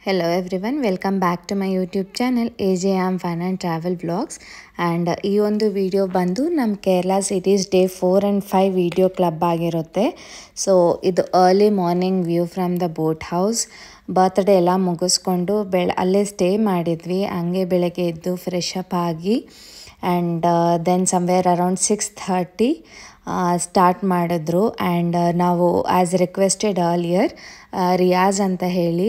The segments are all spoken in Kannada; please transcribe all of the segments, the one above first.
Hello everyone, welcome back to my YouTube channel AJM Fun and Travel Vlogs. And ಈ ಒಂದು ವಿಡಿಯೋ ಬಂದು ನಮ್ಮ Kerala cities day 4 and 5 video club ಆಗಿರುತ್ತೆ. ಸೊ ಇದು early morning view from the boat house. Birthday ಎಲ್ಲ ಮುಗಿಸ್ಕೊಂಡು ಅಲ್ಲೇ ಸ್ಟೇ ಮಾಡಿದ್ವಿ. ಹಂಗೆ ಬೆಳಗ್ಗೆ ಎದ್ದು ಫ್ರೆಶ್ ಅಪ್ ಆಗಿ and then somewhere around 6:30 start ಮಾಡಿದ್ರು. ಆ್ಯಂಡ್ ನಾವು ಆ್ಯಸ್ ರಿಕ್ವೆಸ್ಟೆಡ್ ಅರ್ಲಿಯರ್ ರಿಯಾಜ್ ಅಂತ ಹೇಳಿ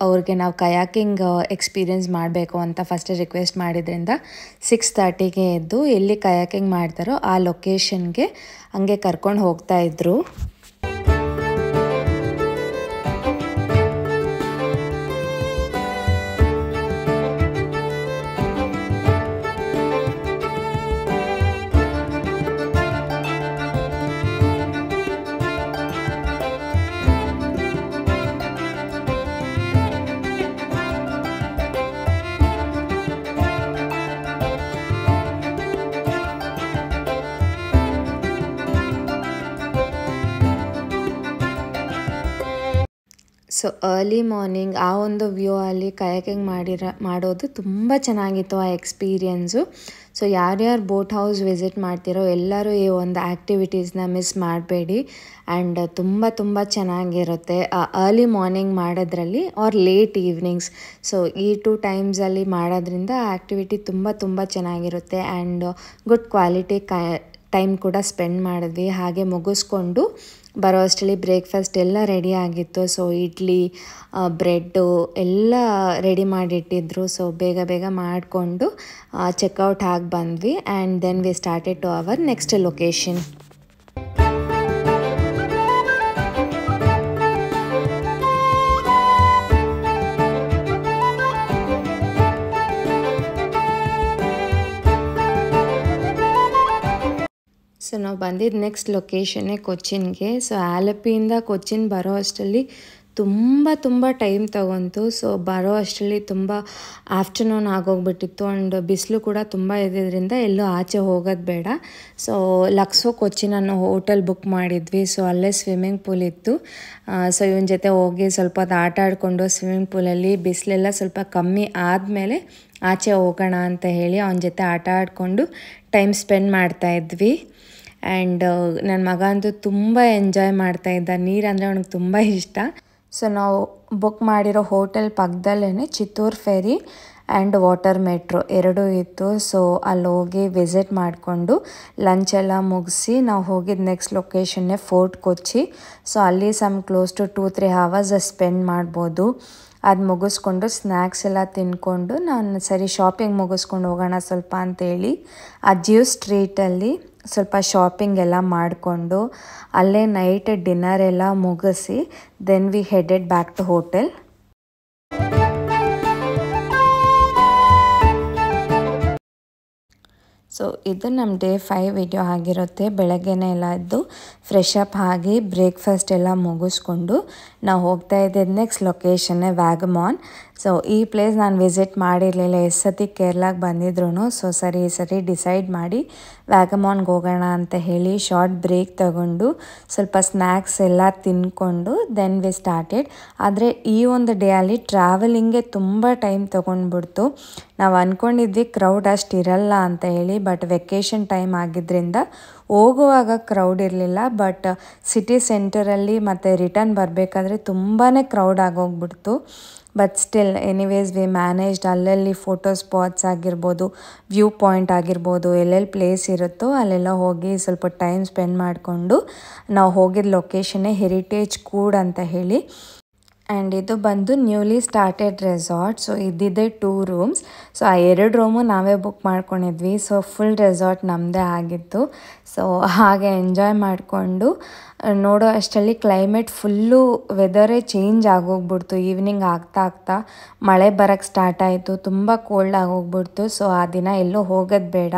ಅವ್ರಿಗೆ ನಾವು ಕಯಾಕಿಂಗ್ ಎಕ್ಸ್ಪೀರಿಯನ್ಸ್ ಮಾಡಬೇಕು ಅಂತ ಫಸ್ಟ್ ರಿಕ್ವೆಸ್ಟ್ ಮಾಡಿದ್ರಿಂದ 6:30ಗೆ ಎದ್ದು ಎಲ್ಲಿ ಕಯಾಕಿಂಗ್ ಮಾಡ್ತಾರೋ ಆ ಲೊಕೇಶನ್ಗೆ ಹಂಗೆ ಕರ್ಕೊಂಡು ಹೋಗ್ತಾಯಿದ್ರು. ಸೊ ಅರ್ಲಿ ಮಾರ್ನಿಂಗ್ ಆ ಒಂದು ವ್ಯೂ ಅಲ್ಲಿ ಕಯಾಕಿಂಗ್ ಮಾಡೋದು ತುಂಬ ಚೆನ್ನಾಗಿತ್ತು ಆ ಎಕ್ಸ್ಪೀರಿಯನ್ಸು. ಸೊ ಯಾರ್ಯಾರು ಬೋಟ್ ಹೌಸ್ ವಿಸಿಟ್ ಮಾಡ್ತಿರೋ ಎಲ್ಲರೂ ಈ ಒಂದು ಆ್ಯಕ್ಟಿವಿಟೀಸ್ನ ಮಿಸ್ ಮಾಡಬೇಡಿ. ಆ್ಯಂಡ್ ತುಂಬ ಚೆನ್ನಾಗಿರುತ್ತೆ ಅರ್ಲಿ ಮಾರ್ನಿಂಗ್ ಮಾಡೋದ್ರಲ್ಲಿ ಆರ್ ಲೇಟ್ ಈವ್ನಿಂಗ್ಸ್. ಸೊ ಈ 2 ಟೈಮ್ಸಲ್ಲಿ ಮಾಡೋದ್ರಿಂದ ಆ ಆ್ಯಕ್ಟಿವಿಟಿ ತುಂಬ ಚೆನ್ನಾಗಿರುತ್ತೆ. ಆ್ಯಂಡ್ ಗುಡ್ ಕ್ವಾಲಿಟಿ ಟೈಮ್ ಕೂಡ ಸ್ಪೆಂಡ್ ಮಾಡಿದ್ವಿ. ಹಾಗೆ ಮುಗಿಸ್ಕೊಂಡು ಬರೋ ಅಷ್ಟರಲ್ಲಿ ಬ್ರೇಕ್ಫಾಸ್ಟ್ ಎಲ್ಲ ರೆಡಿ ಆಗಿತ್ತು. ಸೊ ಇಡ್ಲಿ, ಬ್ರೆಡ್ಡು ಎಲ್ಲ ರೆಡಿ ಮಾಡಿಟ್ಟಿದ್ರು. ಸೊ ಬೇಗ ಮಾಡಿಕೊಂಡು ಚೆಕ್ಔಟ್ ಆಗಿ ಬಂದ್ವಿ. And then we started to our next location. So ನಾವು ಬಂದಿದ್ದು ನೆಕ್ಸ್ಟ್ ಲೊಕೇಶನ್ನೇ ಕೊಚ್ಚಿನ್ಗೆ. ಸೊ ಆಲಪಿಯಿಂದ ಕೊಚ್ಚಿನ್ ಬರೋ ಅಷ್ಟರಲ್ಲಿ ತುಂಬ ಟೈಮ್ ತಗೊಂತು. ಸೊ ಬರೋ ಅಷ್ಟರಲ್ಲಿ ತುಂಬ ಆಫ್ಟರ್ನೂನ್ ಆಗೋಗ್ಬಿಟ್ಟಿತ್ತು. ಆ್ಯಂಡ್ ಬಿಸಿಲು ಕೂಡ ತುಂಬ ಇದ್ದಿದ್ದರಿಂದ ಎಲ್ಲೂ ಆಚೆ ಹೋಗೋದು ಬೇಡ. ಸೊ ಲಕ್ಸೋ ಕೊಚ್ಚಿನ್ ಅನ್ನೋ ಹೋಟೆಲ್ ಬುಕ್ ಮಾಡಿದ್ವಿ. ಸೊ ಅಲ್ಲೇ ಸ್ವಿಮ್ಮಿಂಗ್ ಪೂಲ್ ಇತ್ತು. ಸೊ ಇವನ ಜೊತೆ ಹೋಗಿ ಸ್ವಲ್ಪ ಹೊತ್ತು ಆಟ ಆಡಿಕೊಂಡು ಸ್ವಿಮ್ಮಿಂಗ್ ಪೂಲಲ್ಲಿ ಬಿಸಿಲೆಲ್ಲ ಸ್ವಲ್ಪ ಕಮ್ಮಿ ಆದಮೇಲೆ ಆಚೆ ಹೋಗೋಣ ಅಂತ ಹೇಳಿ ಅವನ ಜೊತೆ ಆಟ ಆಡಿಕೊಂಡು ಟೈಮ್ ಸ್ಪೆಂಡ್ ಮಾಡ್ತಾಯಿದ್ವಿ. ಆ್ಯಂಡ್ ನನ್ನ ಮಗ ಅಂತೂ ತುಂಬ ಎಂಜಾಯ್ ಮಾಡ್ತಾಯಿದ್ದ. ನೀರಂದರೆ ಅವನಿಗೆ ತುಂಬ ಇಷ್ಟ. ಸೊ ನಾವು ಬುಕ್ ಮಾಡಿರೋ ಹೋಟೆಲ್ ಪಕ್ಕದಲ್ಲೇ Chittoor ferry and water metro ಎರಡೂ ಇತ್ತು. ಸೊ ಅಲ್ಲಿ ಹೋಗಿ ವಿಸಿಟ್ ಮಾಡಿಕೊಂಡು ಲಂಚ್ ಎಲ್ಲ ಮುಗಿಸಿ ನಾವು ಹೋಗಿದ್ದು ನೆಕ್ಸ್ಟ್ ಲೊಕೇಶನ್ನೇ ಫೋರ್ಟ್ ಕೊಚ್ಚಿ. ಸೊ ಅಲ್ಲಿ ಕ್ಲೋಸ್ ಟು 2-3 hours ಸ್ಪೆಂಡ್ ಮಾಡ್ಬೋದು. ಅದು ಮುಗಿಸ್ಕೊಂಡು ಸ್ನ್ಯಾಕ್ಸ್ ಎಲ್ಲ ತಿಂದ್ಕೊಂಡು ನಾನು ಸರಿ ಶಾಪಿಂಗ್ ಮುಗಿಸ್ಕೊಂಡು ಹೋಗೋಣ ಸ್ವಲ್ಪ ಅಂತೇಳಿ ಆ ಜ್ಯೂ ಸ್ಟ್ರೀಟಲ್ಲಿ ಸ್ವಲ್ಪ ಶಾಪಿಂಗ್ ಎಲ್ಲ ಮಾಡಿಕೊಂಡು ಅಲ್ಲೇ ನೈಟ್ ಡಿನ್ನರ್ ಎಲ್ಲ ಮುಗಿಸಿ then we headed back to hotel. So ಇದು ನಮ್ಮ ಡೇ 5 ವಿಡಿಯೋ ಆಗಿರುತ್ತೆ. ಬೆಳಗ್ಗೆನೇ ಎಲ್ಲ ಎದ್ದು ಫ್ರೆಶ್ ಅಪ್ ಆಗಿ ಬ್ರೇಕ್ಫಾಸ್ಟ್ ಎಲ್ಲ ಮುಗಿಸ್ಕೊಂಡು ನಾವು ಹೋಗ್ತಾ ಇದ್ದಿದ್ದು ನೆಕ್ಸ್ಟ್ ಲೊಕೇಶನ್ನೇ ವ್ಯಾಗಮಾನ್. ಸೊ ಈ ಪ್ಲೇಸ್ ನಾನು ವಿಸಿಟ್ ಮಾಡಿರಲಿಲ್ಲ. ಎಷ್ಟು ಸತಿ ಕೇರಳಕ್ಕೆ ಬಂದಿದ್ರು. ಸೊ ಈ ಸರಿ ಡಿಸೈಡ್ ಮಾಡಿ ವ್ಯಾಗಮಾನ್ಗೆ ಹೋಗೋಣ ಅಂತ ಹೇಳಿ ಶಾರ್ಟ್ ಬ್ರೇಕ್ ತಗೊಂಡು ಸ್ವಲ್ಪ ಸ್ನ್ಯಾಕ್ಸ್ ಎಲ್ಲ ತಿಂದ್ಕೊಂಡು ದೆನ್ ವಿ ಸ್ಟಾರ್ಟೆಡ್. ಆದರೆ ಈ ಒಂದು ಡೇ ಅಲ್ಲಿ ಟ್ರಾವೆಲಿಂಗ್ಗೆ ತುಂಬ ಟೈಮ್ ತೊಗೊಂಡ್ಬಿಡ್ತು. ನಾವು ಅಂದ್ಕೊಂಡಿದ್ವಿ ಕ್ರೌಡ್ ಅಷ್ಟು ಇರಲ್ಲ ಅಂತ ಹೇಳಿ. ಬಟ್ ವೆಕೇಷನ್ ಟೈಮ್ ಆಗಿದ್ದರಿಂದ ಹೋಗುವಾಗ ಕ್ರೌಡ್ ಇರಲಿಲ್ಲ. ಬಟ್ ಸಿಟಿ ಸೆಂಟರಲ್ಲಿ ಮತ್ತು ರಿಟರ್ನ್ ಬರಬೇಕಾದ್ರೆ ತುಂಬಾ ಕ್ರೌಡ್ ಆಗೋಗ್ಬಿಡ್ತು. But still anyways we managed. ಅಲ್ಲಲ್ಲಿ ಫೋಟೋ ಸ್ಪಾಟ್ಸ್ ಆಗಿರ್ಬೋದು, ವ್ಯೂ ಪಾಯಿಂಟ್ ಆಗಿರ್ಬೋದು, ಎಲ್ಲೆಲ್ಲಿ ಪ್ಲೇಸ್ ಇರುತ್ತೋ ಅಲ್ಲೆಲ್ಲ ಹೋಗಿ ಸ್ವಲ್ಪ ಟೈಮ್ ಸ್ಪೆಂಡ್ ಮಾಡಿಕೊಂಡು ನಾವು ಹೋಗಿದ್ದ ಲೊಕೇಶನ್ನೇ ಹೆರಿಟೇಜ್ ಕೂಡ್ ಅಂತ ಹೇಳಿ. ಆ್ಯಂಡ್ ಇದು ಬಂದು ನ್ಯೂಲಿ ಸ್ಟಾರ್ಟೆಡ್ ರೆಸಾರ್ಟ್. ಸೊ ಇದ್ದಿದ್ದೆ 2 rooms. ಸೊ ಆ 2 ರೂಮು ನಾವೇ ಬುಕ್ ಮಾಡ್ಕೊಂಡಿದ್ವಿ. ಸೊ ಫುಲ್ ರೆಸಾರ್ಟ್ ನಮ್ಮದೇ ಆಗಿತ್ತು. ಸೊ ಹಾಗೆ ಎಂಜಾಯ್ ಮಾಡಿಕೊಂಡು ನೋಡೋ ಅಷ್ಟರಲ್ಲಿ ಕ್ಲೈಮೇಟ್ ಫುಲ್ಲು ವೆದರೇ ಚೇಂಜ್ ಆಗೋಗ್ಬಿಡ್ತು. ಈವ್ನಿಂಗ್ ಆಗ್ತಾ ಮಳೆ ಬರೋಕ್ಕೆ ಸ್ಟಾರ್ಟ್ ಆಯಿತು. ತುಂಬ ಕೋಲ್ಡ್ ಆಗೋಗ್ಬಿಡ್ತು. ಸೊ ಆ ದಿನ ಎಲ್ಲೂ ಹೋಗೋದು ಬೇಡ,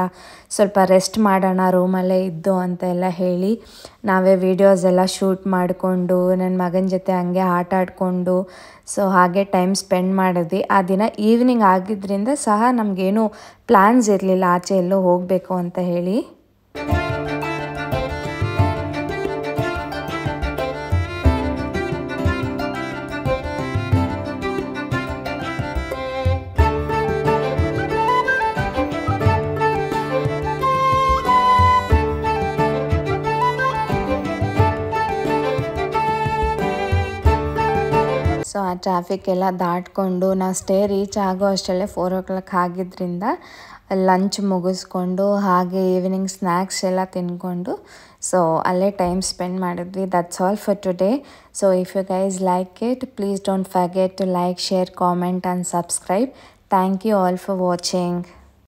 ಸ್ವಲ್ಪ ರೆಸ್ಟ್ ಮಾಡೋಣ ರೂಮಲ್ಲೇ ಇದ್ದು ಅಂತೆಲ್ಲ ಹೇಳಿ ನಾವೇ ವೀಡಿಯೋಸ್ ಎಲ್ಲ ಶೂಟ್ ಮಾಡಿಕೊಂಡು ನನ್ನ ಮಗನ ಜೊತೆ ಹಂಗೆ ಆಟ ಆಡಿಕೊಂಡು ಸೊ ಹಾಗೆ ಟೈಮ್ ಸ್ಪೆಂಡ್ ಮಾಡಿದ್ವಿ. ಆ ದಿನ ಈವ್ನಿಂಗ್ ಆಗಿದ್ದರಿಂದ ಸಹ ನಮಗೇನು ಪ್ಲ್ಯಾನ್ಸ್ ಇರಲಿಲ್ಲ ಆಚೆ ಎಲ್ಲೋ ಹೋಗಬೇಕು ಅಂತ ಹೇಳಿ. ಸೊ ಆ ಟ್ರಾಫಿಕ್ ಎಲ್ಲ ದಾಟ್ಕೊಂಡು ನಾವು ಸ್ಟೇ ರೀಚ್ ಆಗೋ ಅಷ್ಟರಲ್ಲೇ 4 o'clock ಆಗಿದ್ದರಿಂದ ಲಂಚ್ ಮುಗಿಸ್ಕೊಂಡು ಹಾಗೆ ಈವ್ನಿಂಗ್ ಸ್ನ್ಯಾಕ್ಸ್ ಎಲ್ಲ ತಿನ್ಕೊಂಡು ಸೊ ಅಲ್ಲೇ ಟೈಮ್ ಸ್ಪೆಂಡ್ ಮಾಡಿದ್ವಿ. That's all for today. So if you guys like it, please don't forget to like, share, comment and subscribe. Thank you all for watching.